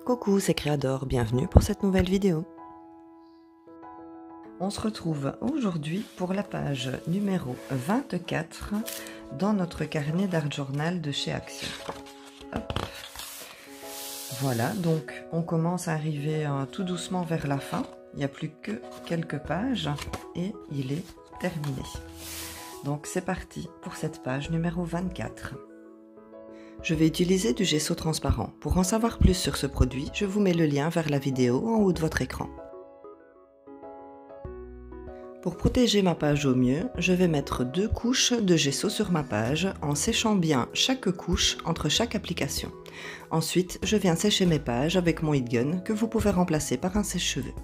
Coucou, c'est Créador, bienvenue pour cette nouvelle vidéo. On se retrouve aujourd'hui pour la page numéro 24 dans notre carnet d'art journal de chez Action. Hop. Voilà, donc on commence à arriver tout doucement vers la fin. Il n'y a plus que quelques pages et il est terminé. Donc c'est parti pour cette page numéro 24. Je vais utiliser du gesso transparent. Pour en savoir plus sur ce produit, je vous mets le lien vers la vidéo en haut de votre écran. Pour protéger ma page au mieux, je vais mettre 2 couches de gesso sur ma page en séchant bien chaque couche entre chaque application. Ensuite, je viens sécher mes pages avec mon heat gun que vous pouvez remplacer par un sèche-cheveux.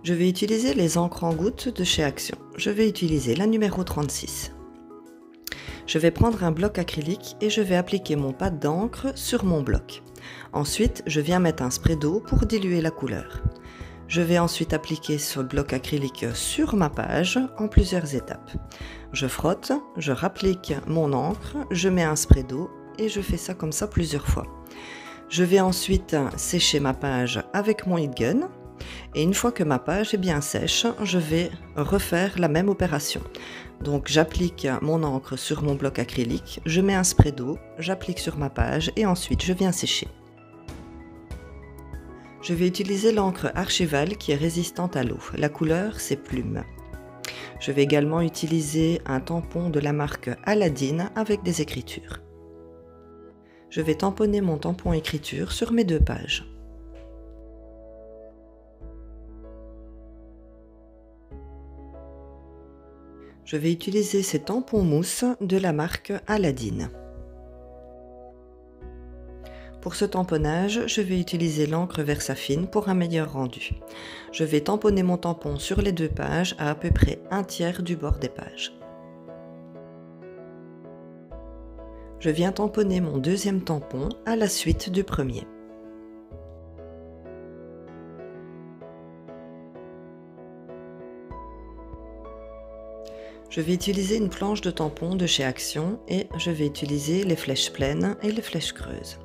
Je vais utiliser les encres en gouttes de chez Action. Je vais utiliser la numéro 36. Je vais prendre un bloc acrylique et je vais appliquer mon pad d'encre sur mon bloc. Ensuite, je viens mettre un spray d'eau pour diluer la couleur. Je vais ensuite appliquer ce bloc acrylique sur ma page en plusieurs étapes. Je frotte, je rapplique mon encre, je mets un spray d'eau et je fais ça comme ça plusieurs fois. Je vais ensuite sécher ma page avec mon heat gun. Et une fois que ma page est bien sèche, je vais refaire la même opération. Donc j'applique mon encre sur mon bloc acrylique, je mets un spray d'eau, j'applique sur ma page et ensuite je viens sécher. Je vais utiliser l'encre Archival qui est résistante à l'eau. La couleur c'est Plume. Je vais également utiliser un tampon de la marque Aladdin avec des écritures. Je vais tamponner mon tampon écriture sur mes 2 pages. Je vais utiliser ces tampons mousse de la marque Aladdin. Pour ce tamponnage, je vais utiliser l'encre Versafine pour un meilleur rendu. Je vais tamponner mon tampon sur les 2 pages à peu près 1/3 du bord des pages. Je viens tamponner mon 2e tampon à la suite du premier. Je vais utiliser une planche de tampon de chez Action et je vais utiliser les flèches pleines et les flèches creuses.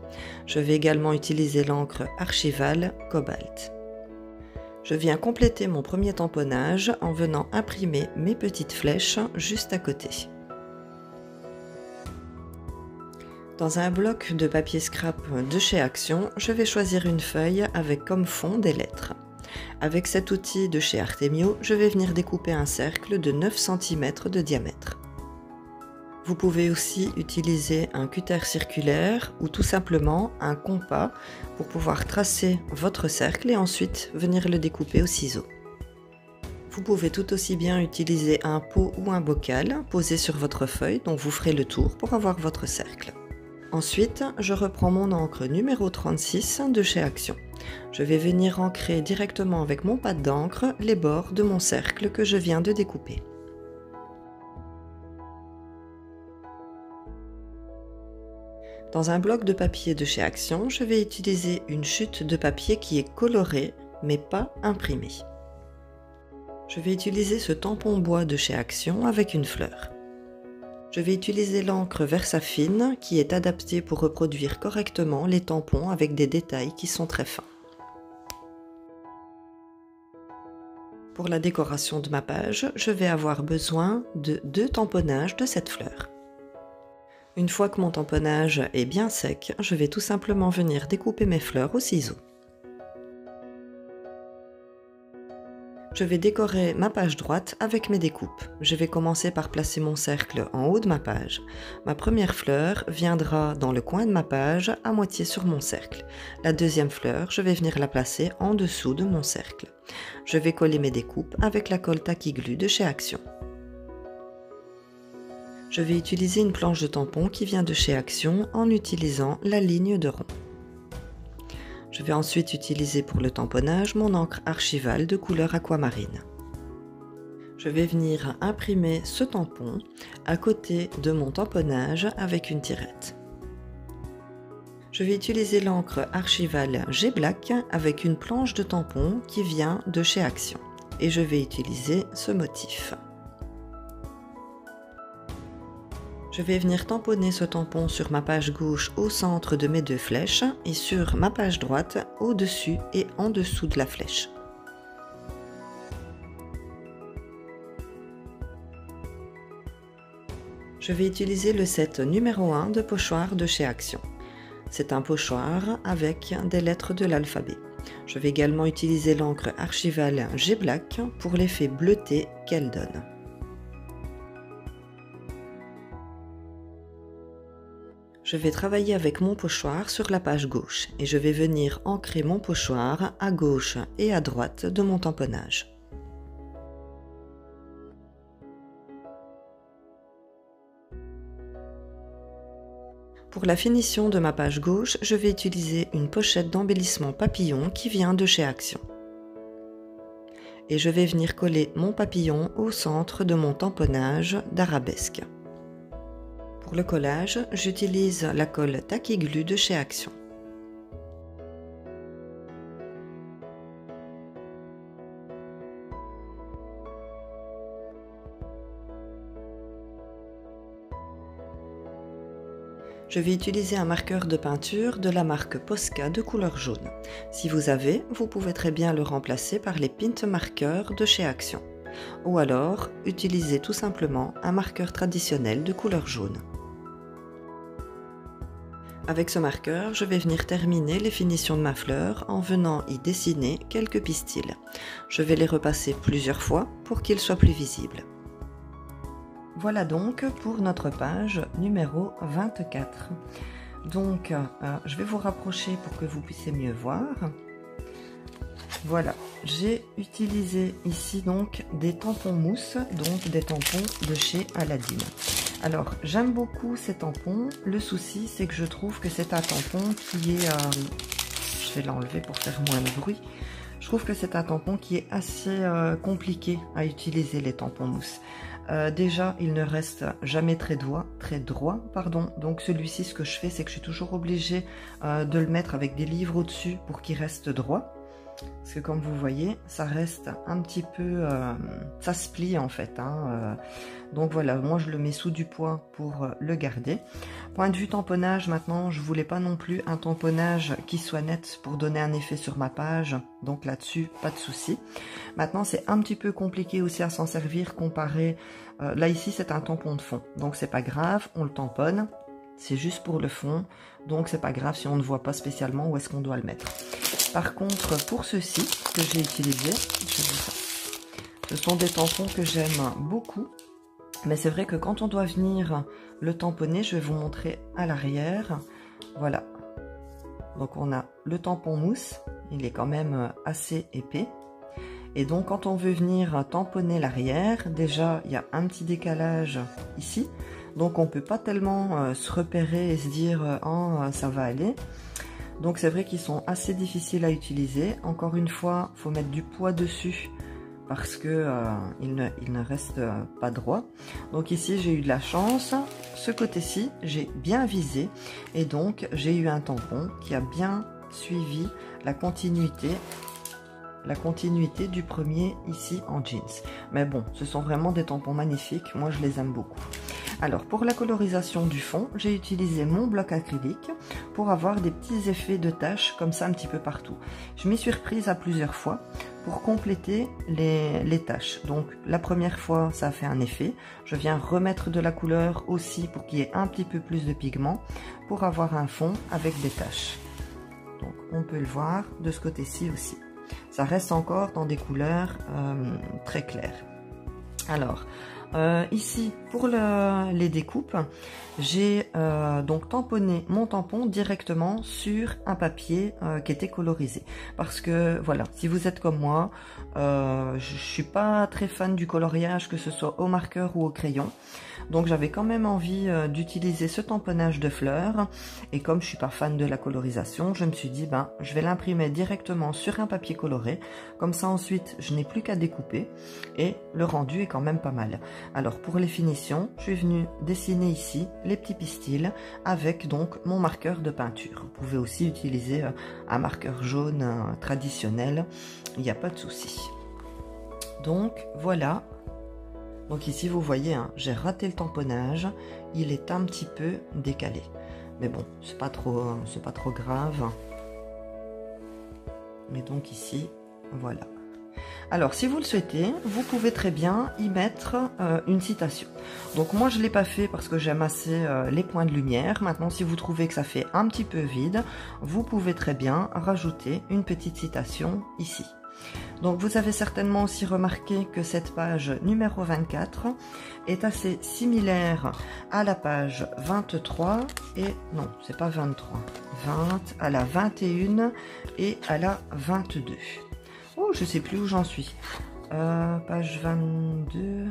Je vais également utiliser l'encre Archival Cobalt. Je viens compléter mon premier tamponnage en venant imprimer mes petites flèches juste à côté. Dans un bloc de papier scrap de chez Action, je vais choisir une feuille avec comme fond des lettres. Avec cet outil de chez Artemio, je vais venir découper un cercle de 9 cm de diamètre. Vous pouvez aussi utiliser un cutter circulaire ou tout simplement un compas pour pouvoir tracer votre cercle et ensuite venir le découper au ciseau. Vous pouvez tout aussi bien utiliser un pot ou un bocal posé sur votre feuille dont vous ferez le tour pour avoir votre cercle. Ensuite, je reprends mon encre numéro 36 de chez Action. Je vais venir ancrer directement avec mon pad d'encre les bords de mon cercle que je viens de découper. Dans un bloc de papier de chez Action, je vais utiliser une chute de papier qui est colorée mais pas imprimée. Je vais utiliser ce tampon bois de chez Action avec une fleur. Je vais utiliser l'encre Versafine qui est adaptée pour reproduire correctement les tampons avec des détails qui sont très fins. Pour la décoration de ma page, je vais avoir besoin de 2 tamponnages de cette fleur. Une fois que mon tamponnage est bien sec, je vais tout simplement venir découper mes fleurs au ciseau. Je vais décorer ma page droite avec mes découpes. Je vais commencer par placer mon cercle en haut de ma page. Ma première fleur viendra dans le coin de ma page à moitié sur mon cercle. La deuxième fleur, je vais venir la placer en dessous de mon cercle. Je vais coller mes découpes avec la colle Tacky Glue de chez Action. Je vais utiliser une planche de tampon qui vient de chez Action en utilisant la ligne de rond. Je vais ensuite utiliser pour le tamponnage mon encre Archival de couleur aquamarine. Je vais venir imprimer ce tampon à côté de mon tamponnage avec une tirette. Je vais utiliser l'encre Archival G-Black avec une planche de tampon qui vient de chez Action. Et je vais utiliser ce motif. Je vais venir tamponner ce tampon sur ma page gauche au centre de mes deux flèches et sur ma page droite au-dessus et en dessous de la flèche. Je vais utiliser le set numéro 1 de pochoir de chez Action. C'est un pochoir avec des lettres de l'alphabet. Je vais également utiliser l'encre archivale G-Black pour l'effet bleuté qu'elle donne. Je vais travailler avec mon pochoir sur la page gauche et je vais venir ancrer mon pochoir à gauche et à droite de mon tamponnage. Pour la finition de ma page gauche, je vais utiliser une pochette d'embellissement papillon qui vient de chez Action. Et je vais venir coller mon papillon au centre de mon tamponnage d'arabesque. Pour le collage, j'utilise la colle Tacky Glue de chez Action. Je vais utiliser un marqueur de peinture de la marque Posca de couleur jaune. Si vous avez, vous pouvez très bien le remplacer par les Pint Markers de chez Action. Ou alors, utilisez tout simplement un marqueur traditionnel de couleur jaune. Avec ce marqueur, je vais venir terminer les finitions de ma fleur en venant y dessiner quelques pistils. Je vais les repasser plusieurs fois pour qu'ils soient plus visibles. Voilà donc pour notre page numéro 24. Donc, je vais vous rapprocher pour que vous puissiez mieux voir. Voilà, j'ai utilisé ici donc des tampons mousse, donc des tampons de chez Aladdin. Alors, j'aime beaucoup ces tampons. Le souci, c'est que je trouve que c'est un tampon qui est... je vais l'enlever pour faire moins de bruit. Je trouve que c'est un tampon qui est assez compliqué à utiliser, les tampons mousse. Déjà, il ne reste jamais très droit, donc celui-ci, ce que je fais, c'est que je suis toujours obligée de le mettre avec des livres au-dessus pour qu'il reste droit. Parce que comme vous voyez, ça reste un petit peu... ça se plie en fait. Donc voilà, moi je le mets sous du poids pour le garder. Point de vue tamponnage, maintenant, je voulais pas non plus un tamponnage qui soit net pour donner un effet sur ma page. Donc là-dessus, pas de souci. Maintenant, c'est un petit peu compliqué aussi à s'en servir comparé... là ici, c'est un tampon de fond. Donc c'est pas grave, on le tamponne. C'est juste pour le fond. Donc c'est pas grave si on ne voit pas spécialement où est-ce qu'on doit le mettre. Par contre, pour ceux-ci que j'ai utilisés, ce sont des tampons que j'aime beaucoup. Mais c'est vrai que quand on doit venir le tamponner, je vais vous montrer à l'arrière. Voilà. Donc on a le tampon mousse, il est quand même assez épais. Et donc quand on veut venir tamponner l'arrière, déjà il y a un petit décalage ici. Donc on ne peut pas tellement se repérer et se dire « Oh, ça va aller ». Donc c'est vrai qu'ils sont assez difficiles à utiliser. Encore une fois, il faut mettre du poids dessus parce que il ne reste pas droit. Donc ici j'ai eu de la chance. Ce côté-ci, j'ai bien visé et donc j'ai eu un tampon qui a bien suivi la continuité du premier ici en jeans. Mais bon, ce sont vraiment des tampons magnifiques. Moi, je les aime beaucoup. Alors, pour la colorisation du fond, j'ai utilisé mon bloc acrylique pour avoir des petits effets de taches comme ça un petit peu partout. Je m'y suis reprise à plusieurs fois pour compléter les taches. Donc, la première fois, ça a fait un effet. Je viens remettre de la couleur aussi pour qu'il y ait un petit peu plus de pigment pour avoir un fond avec des taches. Donc, on peut le voir de ce côté-ci aussi. Ça reste encore dans des couleurs très claires. Alors, ici, pour les découpes, j'ai donc tamponné mon tampon directement sur un papier qui était colorisé. Parce que, voilà, si vous êtes comme moi, je suis pas très fan du coloriage, que ce soit au marqueur ou au crayon. Donc j'avais quand même envie d'utiliser ce tamponnage de fleurs. Et comme je suis pas fan de la colorisation, je me suis dit, ben, je vais l'imprimer directement sur un papier coloré. Comme ça, ensuite, je n'ai plus qu'à découper. Et le rendu est quand même pas mal. Alors, pour les finitions, je suis venue dessiner ici les petits pistils avec donc mon marqueur de peinture. Vous pouvez aussi utiliser un marqueur jaune traditionnel. Il n'y a pas de souci. Donc, voilà. Donc ici vous voyez, hein, j'ai raté le tamponnage, il est un petit peu décalé. Mais bon, c'est pas trop grave. Mais donc ici, voilà. Alors, si vous le souhaitez, vous pouvez très bien y mettre une citation. Donc moi, je ne l'ai pas fait parce que j'aime assez les points de lumière. Maintenant, si vous trouvez que ça fait un petit peu vide, vous pouvez très bien rajouter une petite citation ici. Donc vous avez certainement aussi remarqué que cette page numéro 24 est assez similaire à la page 23 et non, c'est pas 23, 20, à la 21 et à la 22. Oh, je sais plus où j'en suis. Page 22.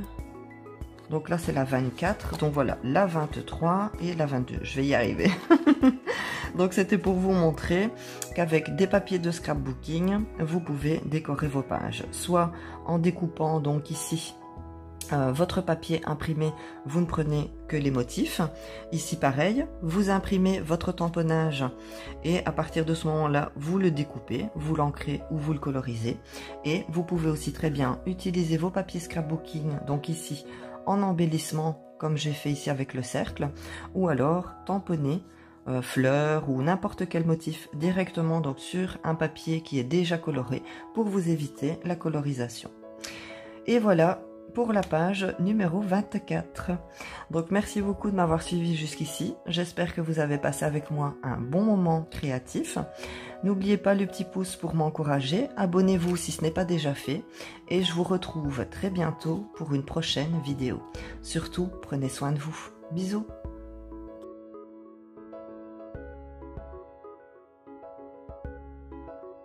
Donc là, c'est la 24. Donc voilà, la 23 et la 22. Je vais y arriver. Donc c'était pour vous montrer qu'avec des papiers de scrapbooking, vous pouvez décorer vos pages. Soit en découpant donc ici votre papier imprimé, vous ne prenez que les motifs. Ici pareil, vous imprimez votre tamponnage et à partir de ce moment-là, vous le découpez, vous l'ancrez ou vous le colorisez. Et vous pouvez aussi très bien utiliser vos papiers scrapbooking, donc ici en embellissement comme j'ai fait ici avec le cercle, ou alors tamponner fleurs ou n'importe quel motif directement donc sur un papier qui est déjà coloré pour vous éviter la colorisation. Et voilà pour la page numéro 24. Donc merci beaucoup de m'avoir suivi jusqu'ici. J'espère que vous avez passé avec moi un bon moment créatif. N'oubliez pas le petit pouce pour m'encourager. Abonnez-vous si ce n'est pas déjà fait. Et je vous retrouve très bientôt pour une prochaine vidéo. Surtout, prenez soin de vous. Bisous.